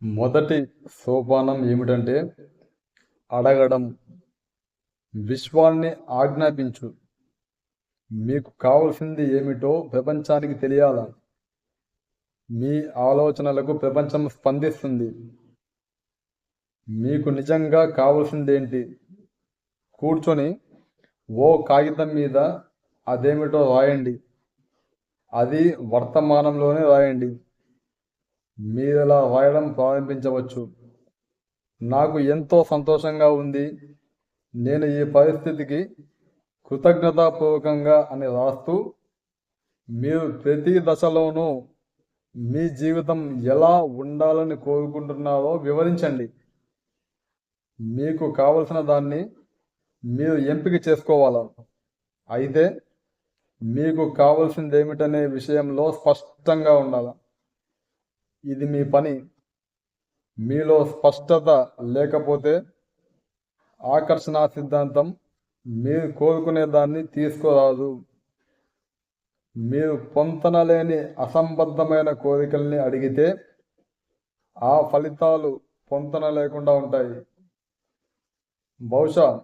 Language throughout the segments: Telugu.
మొదటి సోపానం ఏమిటంటే అడగడం. విశ్వాన్ని ఆజ్ఞాపించు. మీకు కావలసింది ఏమిటో ప్రపంచానికి తెలియాలా? మీ ఆలోచనలకు ప్రపంచం స్పందిస్తుంది. మీకు నిజంగా కావలసిందేంటి? కూర్చొని ఓ కాగితం మీద అదేమిటో రాయండి. అది వర్తమానంలోనే రాయండి. మీరలా రాయడం ప్రారంభించవచ్చు. నాకు ఎంతో సంతోషంగా ఉంది, నేను ఈ పరిస్థితికి కృతజ్ఞతాపూర్వకంగా అని రాస్తూ మీరు ప్రతి దశలోనూ మీ జీవితం ఎలా ఉండాలని కోరుకుంటున్నారో వివరించండి. మీకు కావలసిన దాన్ని మీరు ఎంపిక చేసుకోవాలా? అయితే మీకు కావలసింది ఏమిటనే విషయంలో స్పష్టంగా ఉండాలి. ఇది మీ పని. మీలో స్పష్టత లేకపోతే ఆకర్షణ సిద్ధాంతం మీరు కోరుకునే దాన్ని తీసుకురాదు. మీరు పొంతనలేని అసంబద్ధమైన కోరికల్ని అడిగితే ఆ ఫలితాలు పొంతన లేకుండా ఉంటాయి. బహుశా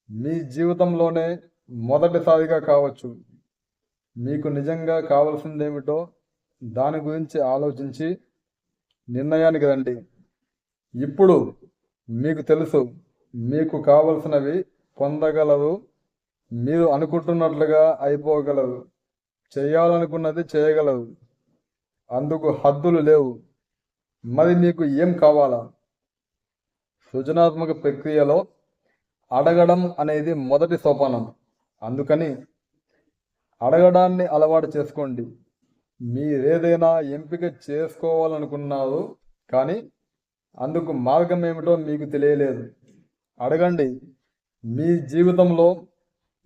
మీ జీవితంలోనే మొదటిసారిగా కావచ్చు. మీకు నిజంగా కావాల్సిందేమిటో దాని గురించి ఆలోచించి నిర్ణయానికి రండి. ఇప్పుడు మీకు తెలుసు, మీకు కావలసినవి పొందగలరు. మీరు అనుకుంటున్నట్లుగా అయిపోగలరు. చేయాలనుకున్నది చేయగలరు. అందుకు హద్దులు లేవు. మరి మీకు ఏం కావాలా? సృజనాత్మక ప్రక్రియలో అడగడం అనేది మొదటి సోపానం. అందుకని అడగడాన్ని అలవాటు చేసుకోండి. మీరేదైనా ఎంపిక చేసుకోవాలనుకున్నారు, కానీ అందుకు మార్గం ఏమిటో మీకు తెలియలేదు. అడగండి. మీ జీవితంలో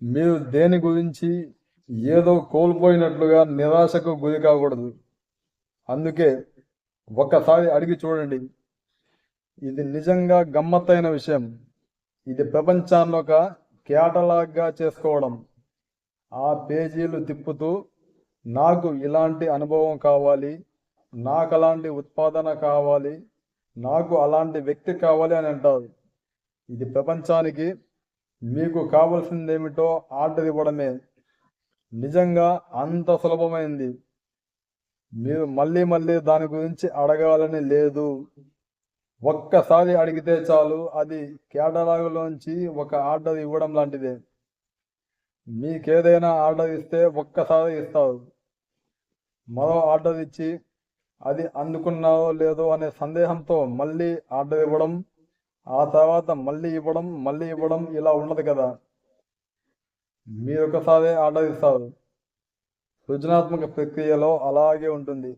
మీరు దేని గురించి ఏదో కోల్పోయినట్లుగా నిరాశకు గురి కాకూడదు. అందుకే ఒక్కసారి అడిగి చూడండి. ఇది నిజంగా గమ్మత్తైన విషయం. ఇది ప్రపంచాన్ని ఒక కేటలాగ్గా చేసుకోవడం. ఆ పేజీలు తిప్పుతూ నాకు ఇలాంటి అనుభవం కావాలి, నాకు అలాంటి ఉత్పాదన కావాలి, నాకు అలాంటి వ్యక్తి కావాలి అని అంటారు. ఇది ప్రపంచానికి మీకు కావలసిందేమిటో ఆర్డర్ ఇవ్వడమే. నిజంగా అంత సులభమైంది. మీరు మళ్ళీ మళ్ళీ దాని గురించి అడగాలని లేదు. ఒక్కసారి అడిగితే చాలు. అది కేటలాగులోంచి ఒక ఆర్డర్ ఇవ్వడం లాంటిదే. మీకేదైనా ఆర్డర్ ఇస్తే ఒక్కసారి ఇస్తారు. మరో ఆర్డర్ ఇచ్చి అది అందుకున్నారో లేదో అనే సందేహంతో మళ్ళీ ఆర్డర్ ఇవ్వడం, ఆ తర్వాత మళ్ళీ ఇవ్వడం ఇలా ఉండదు కదా. మీరొకసారి ఆర్డర్ ఇస్తారు. సృజనాత్మక ప్రక్రియలో అలాగే ఉంటుంది.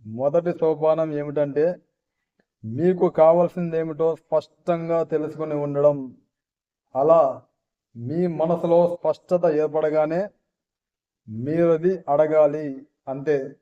మొదటి సోపానం ఏమిటంటే మీకు కావాల్సిందేమిటో స్పష్టంగా తెలుసుకుని ఉండడం. అలా మీ మనసులో స్పష్టత ఏర్పడగానే మీరది అడగాలి, అంతే.